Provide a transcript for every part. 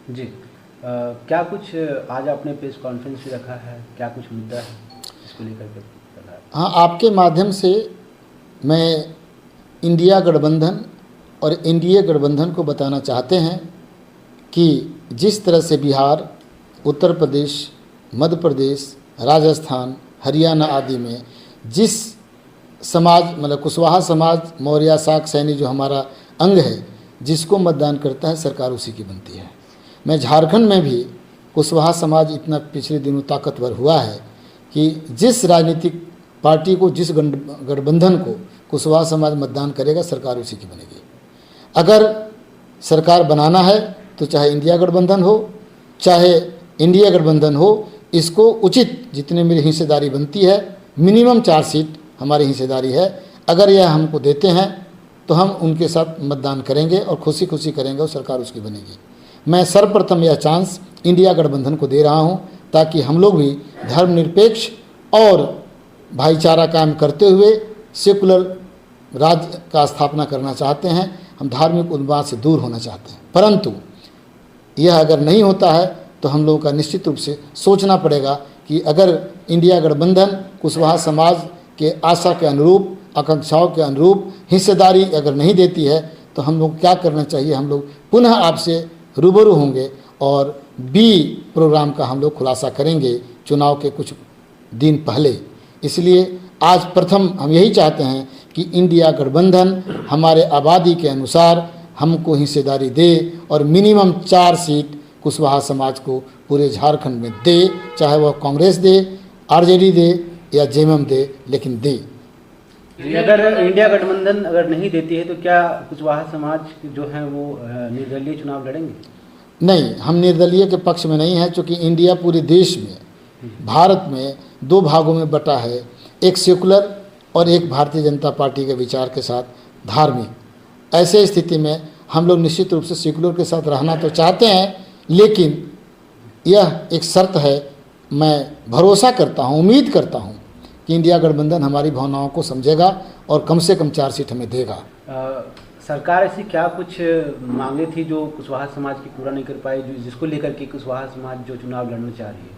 जी। क्या कुछ आज आपने प्रेस कॉन्फ्रेंस भी रखा है, क्या कुछ मुद्दा है इसको लेकर के कर रहा है? हाँ, आपके माध्यम से मैं इंडिया गठबंधन और एनडीए गठबंधन को बताना चाहते हैं कि जिस तरह से बिहार, उत्तर प्रदेश, मध्य प्रदेश, राजस्थान, हरियाणा आदि में जिस समाज मतलब कुशवाहा समाज, मौर्य, शाक, सैनी जो हमारा अंग है, जिसको मतदान करता है सरकार उसी की बनती है। मैं झारखंड में भी कुशवाहा समाज इतना पिछले दिनों ताकतवर हुआ है कि जिस राजनीतिक पार्टी को, जिस गठबंधन को कुशवाहा समाज मतदान करेगा सरकार उसी की बनेगी। अगर सरकार बनाना है तो चाहे इंडिया गठबंधन हो, चाहे इंडिया गठबंधन हो, इसको उचित जितने मेरी हिस्सेदारी बनती है, मिनिमम 4 सीट हमारी हिस्सेदारी है, अगर यह हमको देते हैं तो हम उनके साथ मतदान करेंगे और खुशी खुशी करेंगे और सरकार उसकी बनेगी। मैं सर्वप्रथम यह चांस इंडिया गठबंधन को दे रहा हूं ताकि हम लोग भी धर्मनिरपेक्ष और भाईचारा कायम करते हुए सेकुलर राज्य का स्थापना करना चाहते हैं। हम धार्मिक उन्माद से दूर होना चाहते हैं, परंतु यह अगर नहीं होता है तो हम लोगों का निश्चित रूप से सोचना पड़ेगा कि अगर इंडिया गठबंधन कुशवाहा समाज के आशा के अनुरूप, आकांक्षाओं के अनुरूप हिस्सेदारी अगर नहीं देती है तो हम लोग क्या करना चाहिए। हम लोग पुनः आपसे रूबरू होंगे और बी प्रोग्राम का हम लोग खुलासा करेंगे चुनाव के कुछ दिन पहले। इसलिए आज प्रथम हम यही चाहते हैं कि इंडिया गठबंधन हमारे आबादी के अनुसार हमको हिस्सेदारी दे और मिनिमम 4 सीट कुशवाहा समाज को पूरे झारखंड में दे, चाहे वह कांग्रेस दे, आरजेडी दे या जेएमएम दे, लेकिन दे। अगर इंडिया गठबंधन अगर नहीं देती है तो क्या कुशवाहा समाज जो है वो निर्दलीय चुनाव लड़ेंगे? नहीं, हम निर्दलीय के पक्ष में नहीं है, क्योंकि इंडिया पूरे देश में, भारत में 2 भागों में बटा है, एक सेकुलर और एक भारतीय जनता पार्टी के विचार के साथ धार्मिक। ऐसे स्थिति में हम लोग निश्चित रूप से सेकुलर के साथ रहना तो चाहते हैं, लेकिन यह एक शर्त है। मैं भरोसा करता हूँ, उम्मीद करता हूँ कि इंडिया गठबंधन हमारी भावनाओं को समझेगा और कम से कम 4 सीट हमें देगा। सरकार ऐसी क्या कुछ मांगे थी जो कुशवाहा समाज की पूरा नहीं कर पाई, जिसको लेकर के कुशवाहा समाज जो चुनाव लड़ना चाह रही है?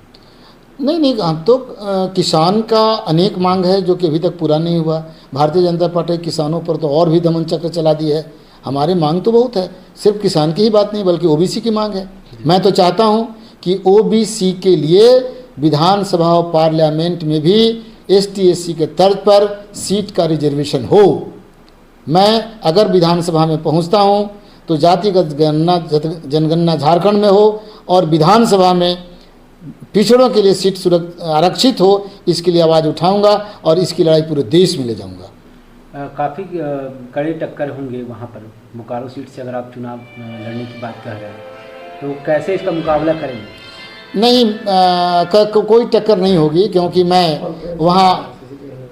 नहीं, हम तो किसान का अनेक मांग है जो कि अभी तक पूरा नहीं हुआ। भारतीय जनता पार्टी किसानों पर तो और भी दमन चक्र चला दी है। हमारे मांग तो बहुत है, सिर्फ किसान की ही बात नहीं बल्कि ओबीसी की मांग है। मैं तो चाहता हूं कि ओबीसी के लिए विधानसभा और पार्लियामेंट में भी एसटी एससी के तर्ज पर सीट का रिजर्वेशन हो। मैं अगर विधानसभा में पहुंचता हूं तो जातिगत जनगणना झारखंड में हो और विधानसभा में पिछड़ों के लिए सीट आरक्षित हो, इसके लिए आवाज़ उठाऊंगा और इसकी लड़ाई पूरे देश में ले जाऊंगा। काफ़ी कड़ी टक्कर होंगे वहाँ पर बोकारो सीट से, अगर आप चुनाव लड़ने की बात कर रहे हैं तो कैसे इसका मुकाबला करेंगे? नहीं, कोई टक्कर नहीं होगी, क्योंकि मैं वहाँ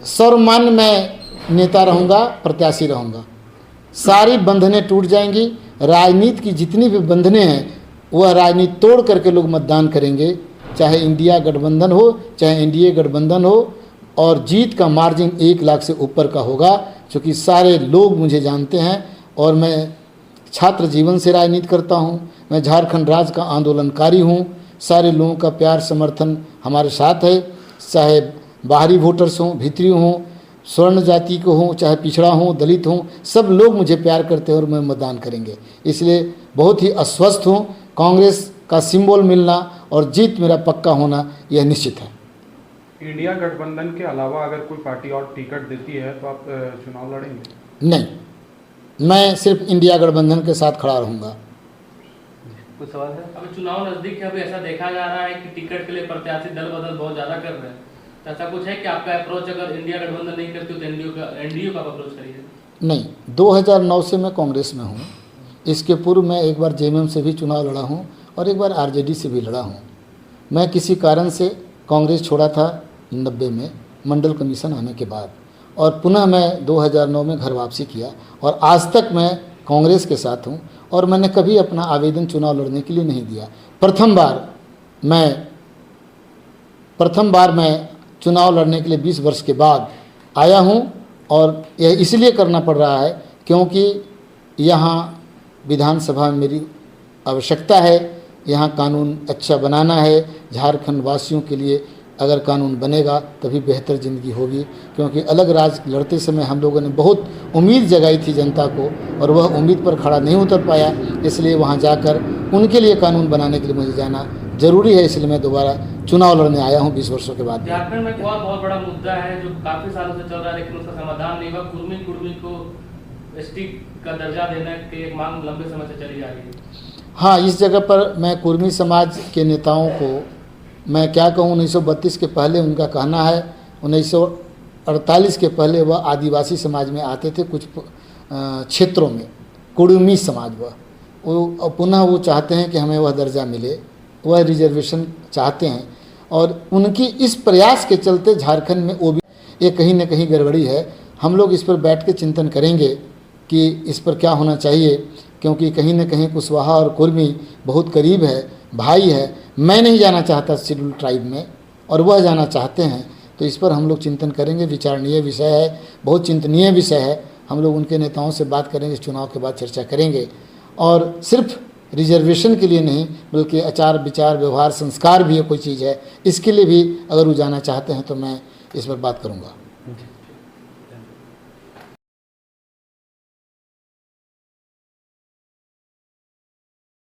सर्वमान्य में नेता रहूँगा, प्रत्याशी रहूँगा। सारी बंधनें टूट जाएंगी। राजनीति की जितनी भी बंधनें हैं वह राजनीति तोड़ करके लोग मतदान करेंगे, चाहे इंडिया गठबंधन हो चाहे एनडीए गठबंधन हो, और जीत का मार्जिन 1 लाख से ऊपर का होगा, क्योंकि सारे लोग मुझे जानते हैं और मैं छात्र जीवन से राजनीति करता हूं। मैं झारखंड राज्य का आंदोलनकारी हूं। सारे लोगों का प्यार समर्थन हमारे साथ है, चाहे बाहरी वोटर्स हों, भीतरी हों, स्वर्ण जाति को हों, चाहे पिछड़ा हों, दलित हों, सब लोग मुझे प्यार करते हैं और मैं मतदान करेंगे। इसलिए बहुत ही आश्वस्त हूँ। कांग्रेस का सिंबल मिलना और जीत मेरा पक्का होना यह निश्चित है। इंडिया गठबंधन के अलावा अगर कोई पार्टी और टिकट देती है तो आप चुनाव लड़ेंगे? नहीं, मैं सिर्फ इंडिया गठबंधन के साथ खड़ा रहूँगा। कुछ सवाल है? अब चुनाव नजदीक है, अभी ऐसा देखा जा रहा है कि टिकट के लिए प्रत्याशी दल बदल बहुत ज़्यादा कर रहे हैं, तो ऐसा कुछ है कि आपका अप्रोच अगर इंडिया गठबंधन नहीं करती तो एनडीए का अप्रोच करिए? नहीं, 2009 से मैं कांग्रेस में हूँ। इसके पूर्व मैं एक बार जेएमएम से भी चुनाव लड़ा हूँ और एक बार आरजेडी से भी लड़ा हूँ। मैं किसी कारण से कांग्रेस छोड़ा था 90 में मंडल कमीशन आने के बाद, और पुनः मैं 2009 में घर वापसी किया और आज तक मैं कांग्रेस के साथ हूँ और मैंने कभी अपना आवेदन चुनाव लड़ने के लिए नहीं दिया। प्रथम बार मैं चुनाव लड़ने के लिए 20 वर्ष के बाद आया हूँ और यह इसलिए करना पड़ रहा है क्योंकि यहाँ विधानसभा में मेरी आवश्यकता है। यहाँ कानून अच्छा बनाना है। झारखंड वासियों के लिए अगर कानून बनेगा तभी बेहतर ज़िंदगी होगी, क्योंकि अलग राज्य लड़ते समय हम लोगों ने बहुत उम्मीद जगाई थी जनता को और वह उम्मीद पर खड़ा नहीं उतर पाया। इसलिए वहाँ जाकर उनके लिए कानून बनाने के लिए मुझे जाना ज़रूरी है। इसलिए मैं दोबारा चुनाव लड़ने आया हूँ 20 वर्षों के बाद। झारखंड में एक और बहुत बड़ा मुद्दा है जो काफ़ी सालों से चल रहा है, लेकिन उसका समाधान नहीं हुआ। कुर्मी को एसटी का दर्जा देने की एक मांग लंबे समय से चली आ रही है। हाँ, इस जगह पर मैं कुर्मी समाज के नेताओं को मैं क्या कहूँ, 1932 के पहले उनका कहना है, 1948 के पहले वह आदिवासी समाज में आते थे कुछ क्षेत्रों में, कुर्मी समाज वो पुनः वो चाहते हैं कि हमें वह दर्जा मिले, वह रिजर्वेशन चाहते हैं। और उनकी इस प्रयास के चलते झारखंड में वो भी ये कहीं न कहीं गड़बड़ी है। हम लोग इस पर बैठ के चिंतन करेंगे कि इस पर क्या होना चाहिए, क्योंकि कहीं न कहीं कुशवाहा और कुर्मी बहुत करीब है, भाई है। मैं नहीं जाना चाहता शेड्यूल ट्राइब में और वह जाना चाहते हैं, तो इस पर हम लोग चिंतन करेंगे। विचारणीय विषय है, बहुत चिंतनीय विषय है। हम लोग उनके नेताओं से बात करेंगे, चुनाव के बाद चर्चा करेंगे। और सिर्फ रिजर्वेशन के लिए नहीं, बल्कि आचार विचार व्यवहार संस्कार भी कोई चीज़ है, इसके लिए भी अगर वो जाना चाहते हैं तो मैं इस पर बात करूँगा।